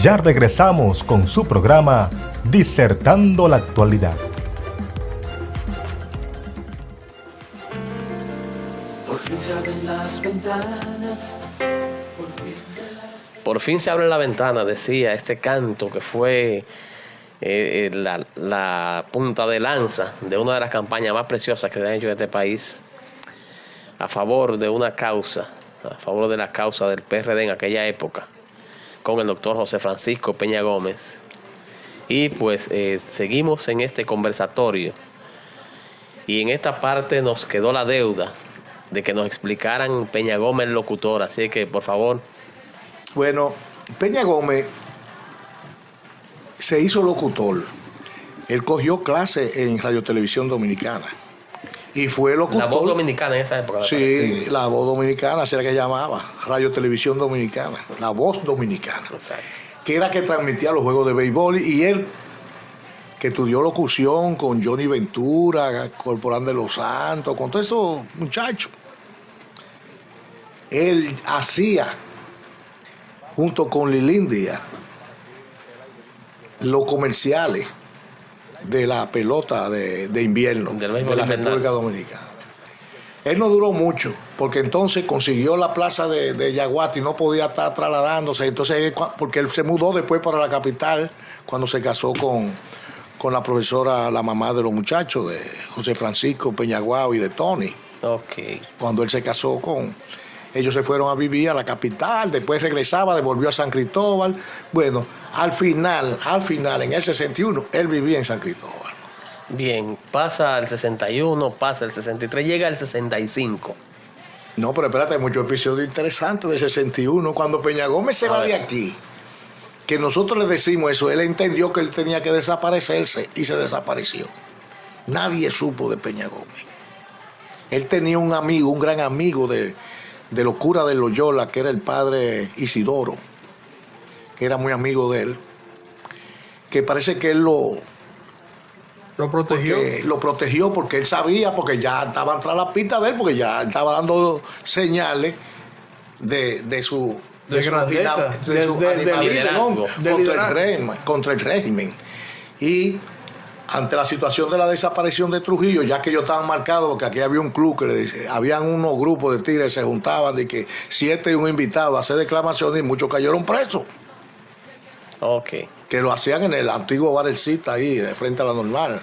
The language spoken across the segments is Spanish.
Ya regresamos con su programa Disertando la Actualidad. Por fin se abren las ventanas. Por fin se abre la ventana, decía este canto que fue la punta de lanza de una de las campañas más preciosas que se han hecho en este país a favor de una causa, a favor de la causa del PRD en aquella época, con el doctor José Francisco Peña Gómez. Y pues seguimos en este conversatorio y en esta parte nos quedó la deuda de que nos explicaran Peña Gómez el locutor, así que por favor. Bueno, Peña Gómez se hizo locutor. Él cogió clase en Radio Televisión Dominicana y fue locutor. La Voz Dominicana en esa época. Sí, la Voz Dominicana, así era que llamaba, Radio Televisión Dominicana, la Voz Dominicana. Exacto. Que era que transmitía los juegos de béisbol, y él, que estudió locución con Johnny Ventura, Corporán de los Santos, con todos esos muchachos. Él hacía, junto con Lilín Díaz, los comerciales de la pelota de invierno de la República Dominicana. Él no duró mucho, porque entonces consiguió la plaza de Yaguate y no podía estar trasladándose. Entonces, porque él se mudó después para la capital, cuando se casó con la profesora, la mamá de los muchachos, de José Francisco Peñaguao y de Tony. Okay. Cuando él se casó ellos se fueron a vivir a la capital, después regresaba, devolvió a San Cristóbal. Bueno, al final, en el 61, él vivía en San Cristóbal. Bien, pasa el 61, pasa el 63, llega el 65. No, pero espérate, hay muchos episodios interesantes del 61. Cuando Peña Gómez se va de aquí, que nosotros le decimos eso, él entendió que él tenía que desaparecerse y se desapareció. Nadie supo de Peña Gómez. Él tenía un amigo, un gran amigo de los curas de Loyola, que era el padre Isidoro, que era muy amigo de él, que parece que él lo protegió. Lo protegió porque él sabía, porque ya estaban tras la pista de él, porque ya estaba dando señales de su animalismo contra el régimen. Y ante la situación de la desaparición de Trujillo, ya que ellos estaban marcados, porque aquí había un club que habían unos grupos de tigres que se juntaban, de que 7 y un invitado a hacer declamaciones, y muchos cayeron presos. Okay. Que lo hacían en el antiguo bar El Cita, ahí, de frente a la Normal,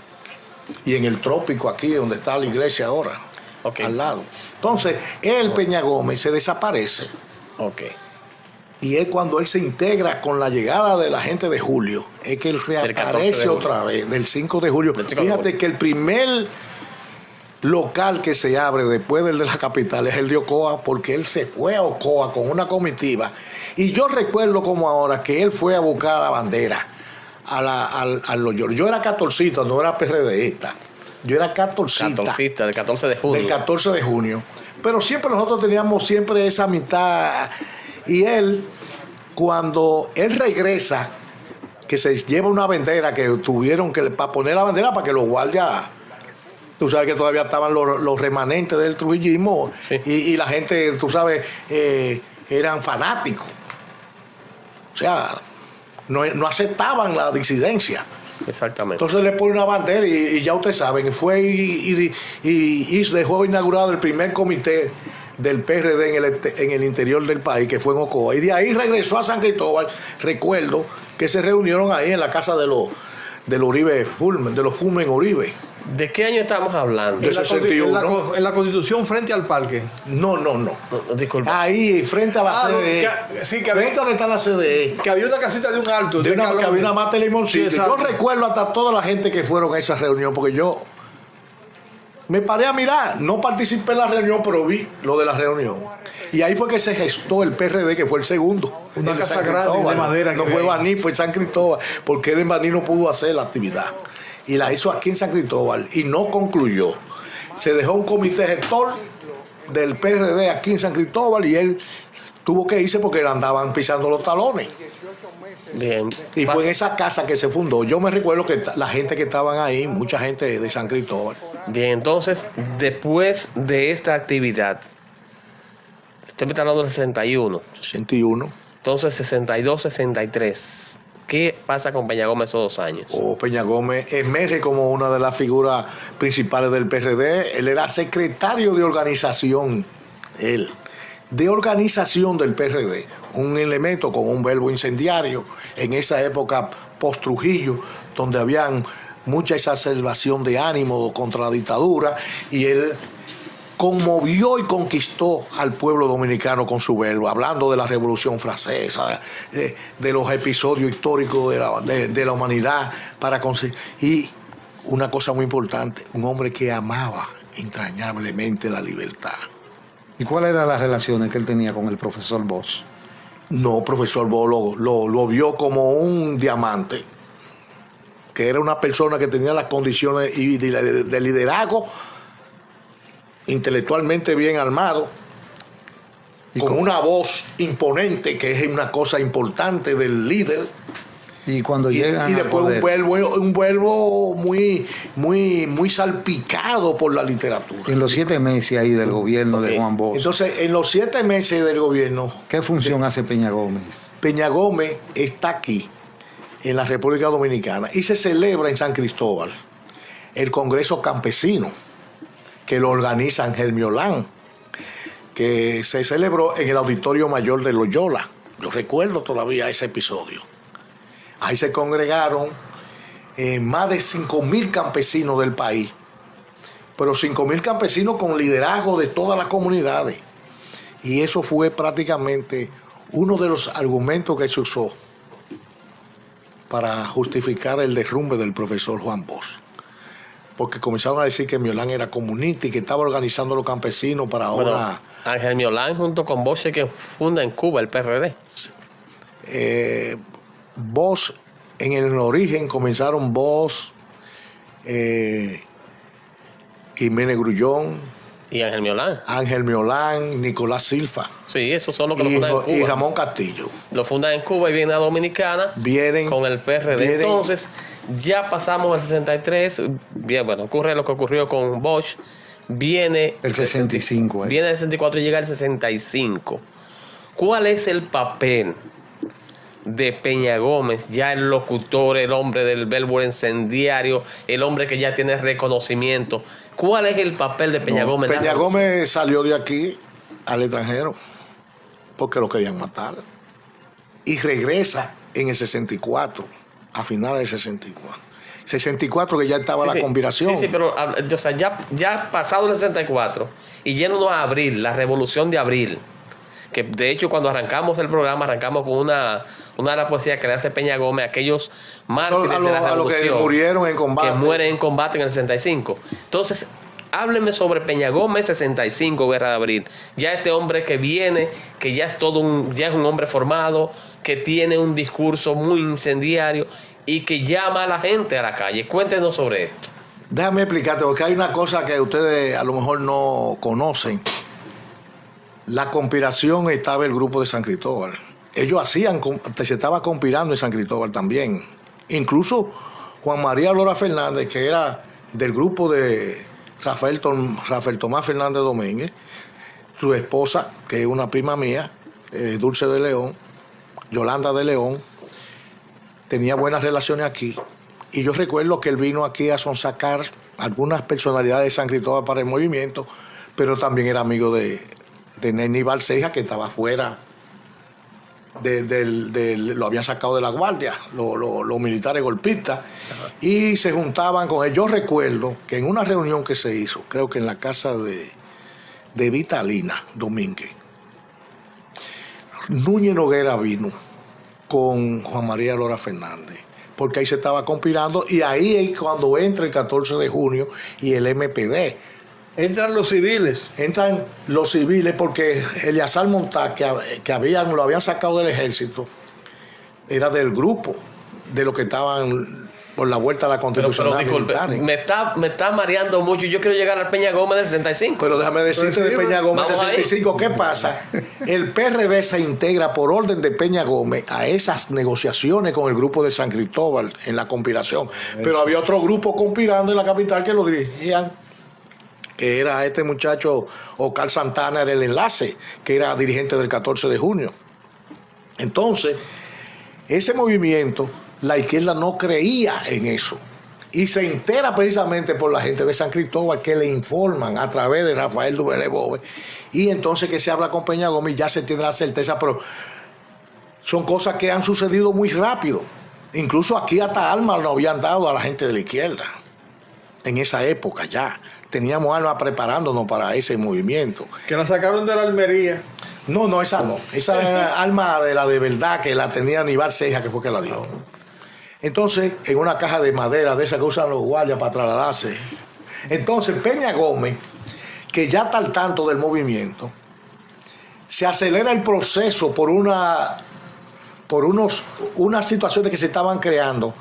y en el Trópico, aquí, donde está la iglesia ahora, al lado. Entonces, Peña Gómez, se desaparece. Okay. Y es cuando él se integra con la llegada de la gente de Julio, es que él reaparece otra vez, del 5 de julio. Fíjate que el primer local que se abre después del de la capital es el de Ocoa, porque él se fue a Ocoa con una comitiva. Y yo recuerdo como ahora que él fue a buscar la bandera al Loyola. Yo era catorcito, no era PRDista. Yo era catorcita. Del 14 de junio. Del 14 de junio. Pero siempre nosotros teníamos esa mitad. Y él, cuando él regresa, que se lleva una bandera que tuvieron que, para poner la bandera para que los guardias, tú sabes que todavía estaban los remanentes del trujillismo, sí. y la gente, tú sabes, eran fanáticos. O sea, no aceptaban la disidencia. Exactamente. Entonces le pone una bandera y ya ustedes saben, fue y dejó inaugurado el primer comité del PRD en el interior del país, que fue en Ocoa, y de ahí regresó a San Cristóbal. Recuerdo que se reunieron ahí en la casa de los Uribe Fulmen, de los Fulmen Uribe. ¿De qué año estamos hablando? De 61. En la Constitución, frente al parque. No. Disculpa. Ahí, frente a la CDE. Que frente a donde está la CDE. Que había una casita de un alto. Que había una mata de limoncito. Sí, yo recuerdo hasta toda la gente que fueron a esa reunión, porque yo me paré a mirar. No participé en la reunión, pero vi lo de la reunión. Y ahí fue que se gestó el PRD, que fue el segundo. Una casa grande de madera. No fue Baní, fue en San Cristóbal, porque él en Baní no pudo hacer la actividad. Y la hizo aquí en San Cristóbal y no concluyó. Se dejó un comité gestor del PRD aquí en San Cristóbal y él tuvo que irse porque le andaban pisando los talones. Bien. Y fue en esa casa que se fundó. Yo me recuerdo que la gente que estaban ahí, mucha gente de San Cristóbal. Bien, entonces, después de esta actividad, usted me está hablando del 61. 61. Entonces, 62, 63. ¿Qué pasa con Peña Gómez esos 2 años? Peña Gómez emerge como una de las figuras principales del PRD. Él era secretario de organización, de organización del PRD, un elemento con un verbo incendiario en esa época post-Trujillo, donde habían mucha exacerbación de ánimo contra la dictadura, y él conmovió y conquistó al pueblo dominicano con su verbo, hablando de la Revolución Francesa, de los episodios históricos de la humanidad, para conseguir. Y una cosa muy importante, un hombre que amaba entrañablemente la libertad. ¿Y cuáles eran las relaciones que él tenía con el profesor Bosch? No, profesor Bosch lo vio como un diamante, que era una persona que tenía las condiciones de liderazgo, intelectualmente bien armado, con una voz imponente, que es una cosa importante del líder. Y cuando llegan y después al poder, un verbo muy salpicado por la literatura. en los 7 meses ahí del gobierno de Ok. Juan Bosch, Entonces, en los 7 meses del gobierno, ¿qué función hace Peña Gómez? Peña Gómez está aquí, en la República Dominicana, y se celebra en San Cristóbal el Congreso Campesino, que lo organiza Ángel Miolán, que se celebró en el Auditorio Mayor de Loyola. Yo recuerdo todavía ese episodio. Ahí se congregaron más de 5.000 campesinos del país, pero 5.000 campesinos con liderazgo de todas las comunidades. Y eso fue prácticamente uno de los argumentos que se usó para justificar el derrumbe del profesor Juan Bosch. Porque comenzaron a decir que Miolán era comunista y que estaba organizando a los campesinos para ahora. Bueno, Ángel Miolán junto con Bosch es que funda en Cuba el PRD. Bosch, en el origen comenzaron Bosch, Jiménez Grullón, Y Ángel Miolán. Ángel Miolán, Nicolás Silva Sí, esos son los que lo fundan en Cuba. y Ramón Castillo. Lo fundan en Cuba y vienen a Dominicana Vienen con el PRD. vienen- Entonces, ya pasamos al 63. Bien, bueno, ocurre lo que ocurrió con Bosch. Viene El 65. Viene el 64 y llega el 65. ¿Cuál es el papel de Peña Gómez, ya el locutor, el hombre del verbo incendiario, el hombre que ya tiene reconocimiento? ¿Cuál es el papel de Peña No, Gómez? Peña Gómez salió de aquí al extranjero porque lo querían matar. Y regresa en el 64, a finales del 64. 64 que ya estaba la conspiración. Sí, pero o sea, ya pasado el 64 y yéndonos a abril, la revolución de abril, que de hecho cuando arrancamos el programa arrancamos con una de las poesías que le hace Peña Gómez, aquellos mártires de la A los que revolución murieron en combate. que mueren en combate en el 65. Entonces, hábleme sobre Peña Gómez 65, Guerra de Abril. Ya este hombre que viene, que ya es ya es un hombre formado, que tiene un discurso muy incendiario y que llama a la gente a la calle. Cuéntenos sobre esto. Déjame explicarte, porque hay una cosa que ustedes a lo mejor no conocen. La conspiración estaba el grupo de San Cristóbal. Ellos se estaba conspirando en San Cristóbal también. Incluso Juan María Lora Fernández, que era del grupo de Rafael Tomás Fernández Domínguez, su esposa, que es una prima mía, Dulce de León, Yolanda de León, tenía buenas relaciones aquí. Y yo recuerdo que él vino aquí a sonsacar algunas personalidades de San Cristóbal para el movimiento, pero también era amigo de Neni Balseja, que estaba fuera, lo habían sacado de la guardia, los militares golpistas, y se juntaban con él. Yo recuerdo que en una reunión que se hizo, creo que en la casa de Vitalina Domínguez, Núñez Noguera vino con Juan María Lora Fernández, porque ahí se estaba conspirando, y ahí es cuando entra el 14 de junio y el MPD. Entran los civiles. Entran los civiles porque Eleazar Montá, que lo habían sacado del ejército, era del grupo de los que estaban por la vuelta a la Pero constitucional disculpe, militar. me está mareando mucho. Yo quiero llegar al Peña Gómez del 65. Pero déjame decirte de Peña Gómez Vamos ahí. 65, ¿qué pasa? El PRD se integra por orden de Peña Gómez a esas negociaciones con el grupo de San Cristóbal en la conspiración. Pero había otro grupo conspirando en la capital que lo dirigían, que era este muchacho, Oscar Santana, era el enlace, que era dirigente del 14 de junio. Entonces, ese movimiento, la izquierda no creía en eso. Y se entera precisamente por la gente de San Cristóbal que le informan a través de Rafael Duvernay Boves. Y entonces que se habla con Peña Gómez, ya se tiene la certeza, pero son cosas que han sucedido muy rápido. Incluso aquí hasta armas nos habían dado a la gente de la izquierda. En esa época ya. Teníamos armas preparándonos para ese movimiento. Que la sacaron de la Almería. No, esa no. Esa era arma de la de verdad que la tenía Aníbal Ceja, que fue que la dio. Entonces, en una caja de madera de esa que usan los guardias para trasladarse. Entonces, Peña Gómez, que ya está al tanto del movimiento, se acelera el proceso por unas situaciones que se estaban creando.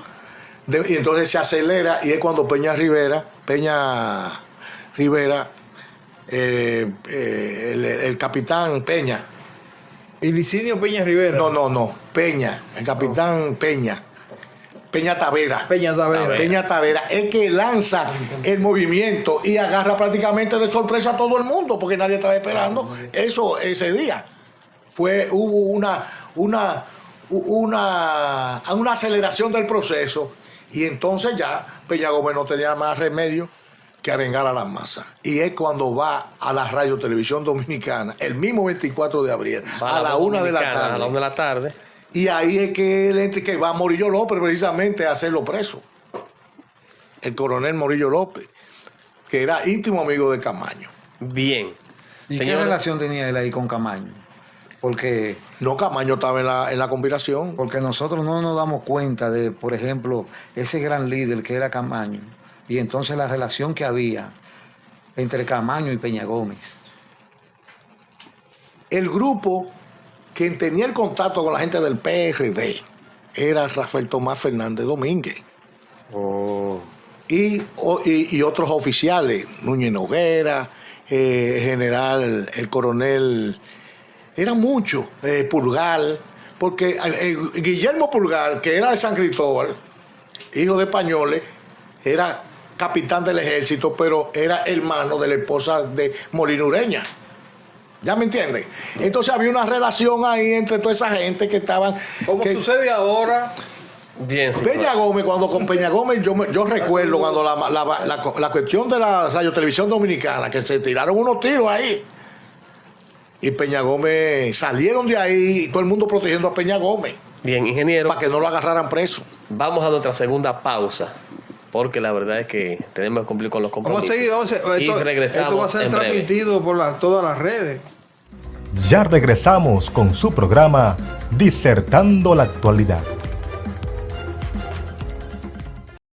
Y entonces se acelera y es cuando Peña Rivera, el capitán Peña. Y Licinio Peña Rivera. No, Peña, el capitán Peña Tavera. Peña Tavera. Es que lanza el movimiento y agarra prácticamente de sorpresa a todo el mundo, porque nadie estaba esperando eso ese día. Hubo una aceleración del proceso y entonces ya Peña Gómez no tenía más remedio que arengar a las masas. Y es cuando va a la Radio Televisión Dominicana, el mismo 24 de abril, a la 1 de la tarde. A la 1 de la tarde. Y ahí es que va Morillo López precisamente a hacerlo preso. El coronel Morillo López, que era íntimo amigo de Camaño. Bien. ¿Y Señores, qué relación tenía él ahí con Camaño? Porque No, Camaño estaba en la conspiración. nosotros no nos damos cuenta de, por ejemplo, ese gran líder que era Camaño, y entonces la relación que había entre Camaño y Peña Gómez. El grupo quien tenía el contacto con la gente del PRD era Rafael Tomás Fernández Domínguez. Y otros oficiales, Núñez Noguera, general, el coronel, eran muchos, Pulgar, porque Guillermo Pulgar, que era de San Cristóbal, hijo de españoles, era capitán del ejército, pero era hermano de la esposa de Molina Ureña. ¿Ya me entienden? Entonces había una relación ahí entre toda esa gente que estaban... Como sucede ahora. bien, sí, Peña Gómez, cuando con Peña Gómez, yo recuerdo cuando la cuestión de la Radio Televisión Dominicana, que se tiraron unos tiros ahí. Y Peña Gómez salieron de ahí y todo el mundo protegiendo a Peña Gómez bien, ingeniero. para que no lo agarraran preso. Vamos a nuestra segunda pausa, porque la verdad es que tenemos que cumplir con los Vamos a compromisos. seguir. Y regresamos Esto va a ser en breve. transmitido por todas las redes. Ya regresamos con su programa Disertando la Actualidad.